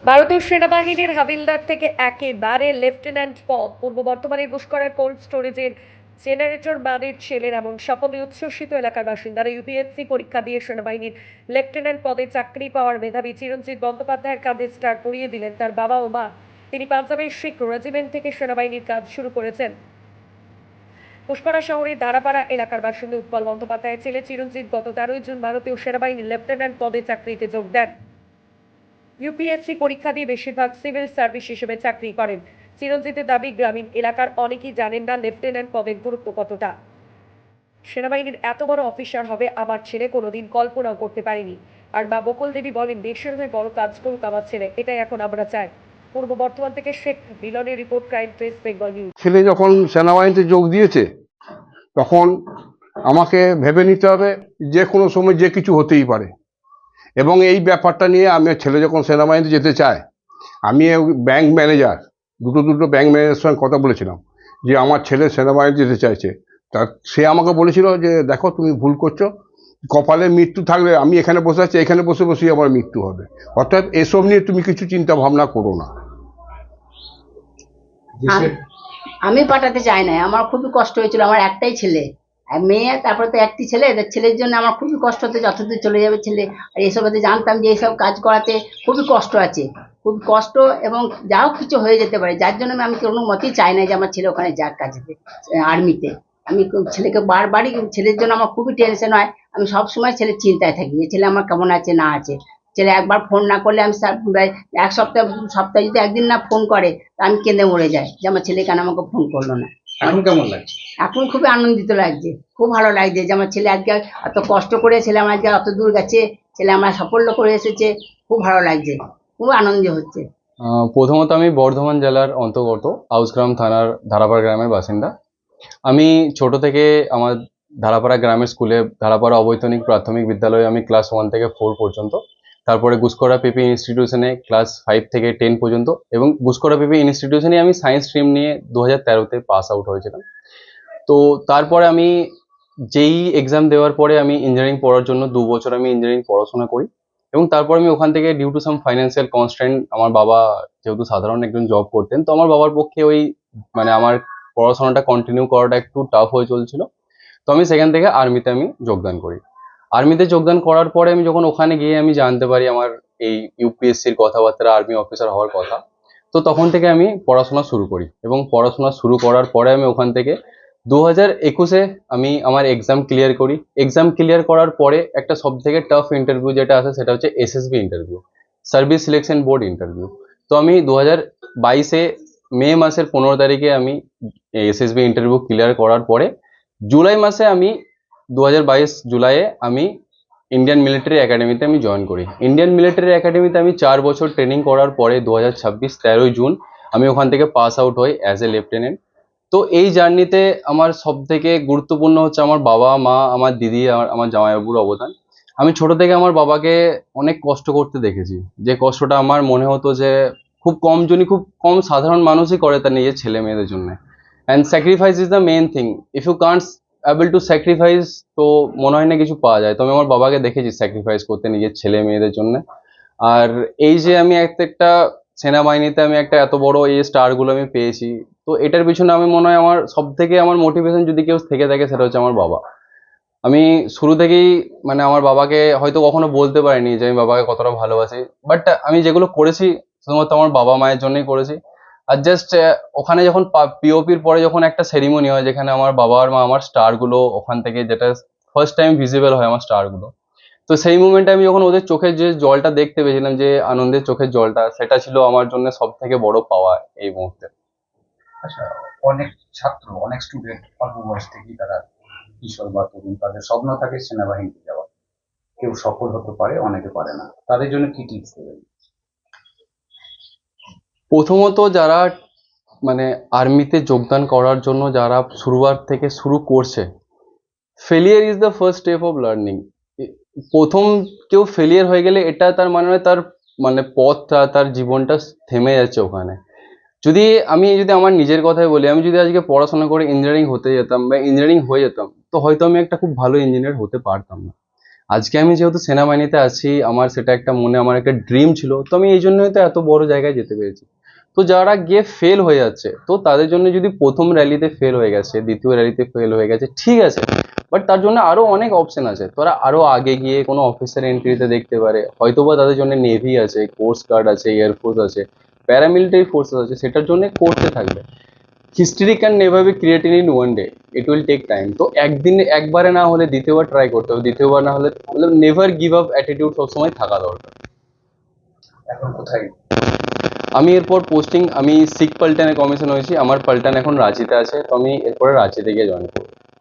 ভারতীয় সেনাবাহিনীর হাবিলদার থেকে একেবারে লেফটেন্যান্ট পদ, পূর্ব বর্ধমানের ঘুষকরার কোল্ড স্টোরেজের জেনারেটর মানের ছেলের এমন সাফল্যে উচ্ছ্বসিত এলাকার বাসিন্দারা। ইউপিএসসি পরীক্ষা দিয়ে সেনাবাহিনীর লেফটেন্যান্ট পদে চাকরি পাওয়ার মেধাবী চিরঞ্জিত বন্দ্যোপাধ্যায়ের কাঁধে স্টার পরিয়ে দিলেন তার বাবা ও মা। তিনি পাঞ্জাবের শিখ রেজিমেন্ট থেকে সেনাবাহিনীর কাজ শুরু করেছেন। পুষ্করা শহরের দাঁড়াপাড়া এলাকার বাসিন্দা উৎপল বন্দ্যোপাধ্যায়ের ছেলে চিরঞ্জিত গত 13ই জুন ভারতীয় সেনাবাহিনীর লেফটেন্যান্ট পদে চাকরিতে যোগ দেন। ইউপিএসসি পরীক্ষা দিয়ে বেশিরভাগ সিভিল সার্ভিস হিসেবে চাকরি করেন। চিরঞ্জিতের দাবি, গ্রামীণ এলাকার অনেকেই জানেন না লেফটেন্যান্ট পদের গুরুত্ব কতটা। সেনাবাহিনীর এত বড় অফিসার হবে আমার ছেলে কোনোদিন কল্পনাও করতে পারেনি। আর মা বকুল দেবী বলেন, দেশের হয়ে বড় কাজ করুক আমার ছেলে, এটাই এখন আমরা চাই। পূর্ব বর্ধমান থেকে শেখ মিলনের report, crime press, Bengal news. ছেলে যখন সেনাবাহিনীতে যোগ দিয়েছে তখন আমাকে ভেবে নিতে হবে যে কোনো সময় যে কিছু হতেই পারে, এবং এই ব্যাপারটা নিয়ে আমি ছেলে যখন সেনাবাহিনীতে যেতে চায়, আমি ব্যাংক ম্যানেজার দুটো ব্যাংক ম্যানেজারের সঙ্গে কথা বলেছিলাম যে আমার ছেলে সেনাবাহিনীতে যেতে চাইছে। তা সে আমাকে বলেছিল যে দেখো তুমি ভুল করছো, কপালে মৃত্যু থাকলে আমি এখানে বসে আছি, এখানে বসে বসেই আমার মৃত্যু হবে, অর্থাৎ এসব নিয়ে তুমি কিছু চিন্তা ভাবনা করো না। আমি পাঠাতে চাই না, আমার খুবই কষ্ট হয়েছিল। আমার একটাই ছেলে, মেয়ে, তারপরে তো একটি ছেলে। ছেলের জন্য আমার খুবই কষ্ট হতো, যতদূর চলে যাবে ছেলে। আর এসব জানতাম যে এইসব কাজ করাতে খুবই কষ্ট আছে, খুব কষ্ট, এবং যাও কিছু হয়ে যেতে পারে। যার জন্য আমি কোনো মতেই চাই না যে আমার ছেলে ওখানে যাক কাজে, আর্মিতে। আমি ছেলেকে বারবারই, ছেলের জন্য আমার খুবই টেনশন হয়। আমি সবসময় ছেলের চিন্তায় থাকি যে ছেলে আমার কেমন আছে না আছে। ছেলে একবার ফোন না করলে আমি এক সপ্তাহ, সপ্তাহে যদি একদিন না ফোন করে তা আমি কেঁদে মরে যাই যে আমার ছেলে কেন আমাকে ফোন করলো না। এখন কেমন লাগছে? এখন খুবই আনন্দিত লাগছে, খুব ভালো লাগছে যে আমার ছেলে আজকে এত কষ্ট করে, ছেলে আমার আজকে অত দূর গেছে, ছেলে আমার সাফল্য করে এসেছে। খুব ভালো লাগছে, খুব আনন্দ হচ্ছে। প্রথমত আমি বর্ধমান জেলার অন্তর্গত আউসগ্রাম থানার ধারাপাড়া গ্রামের বাসিন্দা। আমি ছোট থেকে আমার ধারাপাড়া গ্রামের স্কুলে, ধারাপাড়া অবৈতনিক প্রাথমিক বিদ্যালয়ে আমি ক্লাস 1 থেকে 4 পর্যন্ত, তারপরে গুসকরা পিপি ইনস্টিটিউশনে ক্লাস 5 থেকে 10 পর্যন্ত, এবং গুসকরা পিপি ইনস্টিটিউশনে আমি সায়েন্স স্ট্রিম নিয়ে 2013-তে পাস আউট হয়েছিলাম। তো তারপরে আমি যেই এক্সাম দেওয়ার পরে আমি ইঞ্জিনিয়ারিং পড়ার জন্য 2 বছর আমি ইঞ্জিনিয়ারিং পড়াশোনা করি, এবং তারপর আমি ওখান থেকে due to some financial constraint, আমার বাবা যেহেতু সাধারণ একজন জব করতেন, তো আমার বাবার পক্ষে ওই মানে আমার পড়াশোনাটা কন্টিনিউ করাটা একটু টাফ হয়ে চলছিল। তো আমি সেখান থেকে আর্মিতে আমি যোগদান করি। আর্মিতে যোগদান করার পরে আমি যখন ওখানে গিয়ে আমি জানতে পারি আমার এই ইউপিএসসির কথাবার্তা, আর্মি অফিসার হওয়ার কথা, তো তখন থেকে আমি পড়াশোনা শুরু করি, এবং পড়াশোনা শুরু করার পরে আমি ওখান থেকে 2021-এ আমি আমার এক্সাম ক্লিয়ার করি। এক্সাম ক্লিয়ার করার পরে একটা সব থেকে টাফ ইন্টারভিউ যেটা আসে সেটা হচ্ছে SSB interview, service selection board interview. তো আমি 2022-এ মে মাসের 15 তারিখে আমি এসএসবি ইন্টারভিউ ক্লিয়ার করার পরে জুলাই মাসে আমি 2022 জুলাইয়ে আমি ইন্ডিয়ান মিলিটারি একাডেমিতে আমি জয়েন করি। ইন্ডিয়ান মিলিটারি একাডেমিতে আমি 4 বছর ট্রেনিং করার পরে 2026 13ই জুন আমি ওখান থেকে পাস আউট হই অ্যাজ এ লেফটেন্যান্ট। তো এই জার্নিতে আমার সব থেকে গুরুত্বপূর্ণ হচ্ছে আমার বাবা মা, আমার দিদি, আমার জামাইবাবুর অবদান। আমি ছোট থেকে আমার বাবাকে অনেক কষ্ট করতে দেখেছি, যে কষ্টটা আমার মনে হতো যে খুব কম সাধারণ মানুষই করে তার নিজের ছেলে মেয়েদের জন্য। And sacrifice is the main thing. If you can't able to sacrifice, তো মনে হয় না কিছু পাওয়া যায়। তো আমি আমার বাবাকে দেখেছি স্যাক্রিফাইস করতে নিজের ছেলে মেয়েদের জন্য। আর এই যে আমি একটা সেনাবাহিনীতে আমি একটা এত বড় এই স্টারগুলো আমি পেয়েছি, তো এটার পিছনে আমি মনে হয় আমার সব থেকে আমার মোটিভেশন যদি কেউ থেকে থাকে সেটা হচ্ছে আমার বাবা। আমি শুরু থেকেই মানে আমার বাবাকে হয়তো কখনো বলতে পারিনি যে আমি বাবাকে কতটা ভালোবাসি, বাট আমি যেগুলো করেছি শুধুমাত্র আমার বাবা মায়ের জন্যই করেছি। আর জাস্ট ওখানে যখন পিওপির পরে যখন একটা সেরিমনি হয় যেখানে আমার বাবা আর মা আমার স্টারগুলো ওখান থেকে, যেটা ফার্স্ট টাইম ভিজিবল হয় আমার স্টারগুলো, তো সেই মুমেন্টে আমি যখন ওদের চোখের যে জলটা দেখতে পেয়েছিলাম, যে আনন্দের চোখের জলটা, সেটা ছিল আমার জন্য সব থেকে বড় পাওয়া এই মুহূর্তে। আচ্ছা, অনেক ছাত্র, অনেক স্টুডেন্ট অল্প বয়স থেকেই তারা কিশোর বা তরুণ, তাদের স্বপ্ন থাকে সেনাবাহিনীতে যাওয়া। কেউ সফল হতে পারে, অনেকে পারে না। তাদের জন্য কি টিপস দেবেন? প্রথমত যারা মানে আর্মিতে যোগদান করার জন্য যারা শুরুয়াত থেকে শুরু করছে, failure is the first step of learning. প্রথম কেউ ফেলিয়ার হয়ে গেলে এটা তার মানে তার মানে পথটা, তার জীবনটা থেমে যাচ্ছে ওখানে। যদি আমার নিজের কথাই বলি, আমি যদি আজকে পড়াশোনা করে ইঞ্জিনিয়ারিং হতে যেতাম বা ইঞ্জিনিয়ারিং হয়ে যেতাম, তো হয়তো আমি একটা খুব ভালো ইঞ্জিনিয়ার হতে পারতাম না। আজকে আমি যেহেতু সেনাবাহিনীতে আছি, আমার সেটা একটা মনে আমার একটা ড্রিম ছিল, তো আমি এই জন্যই তো এত বড় জায়গায় যেতে পেরেছি। তো যারা গিয়ে ফেল হয়ে যাচ্ছে, তো তাদের জন্য যদি প্রথম র্যালিতে ফেল হয়ে গেছে, দ্বিতীয় র্যালিতে ফেল হয়ে গেছে, ঠিক আছে, বাট তার জন্য আরো অনেক অপশন আছে। তোরা আরো আগে গিয়ে কোনো অফিসার এন্ট্রিতে দেখতে পারে, হয়তোবা তাদের জন্য নেভি আছে, কোস্ট গার্ড আছে, এয়ারফোর্স আছে, প্যারামিলিটারি ফোর্সেস আছে, সেটার জন্য করতে থাকবে। History can never be created in one day, it will take time. তো একদিন একবারে না হলে দ্বিতীয়বার ট্রাই করতে হবে, দ্বিতীয়বার না হলে নেভার গিভ আপ অ্যাটিটিউড সবসময় থাকা দরকার। এখন কোথায়? আমি এরপর পোস্টিং, আমি শিখ পাল্টানে কমিশন হয়েছি, আমার পাল্টান এখন রাঁচিতে আছে, তো আমি এরপরে রাঁচিতে গিয়ে জয়েন করবো।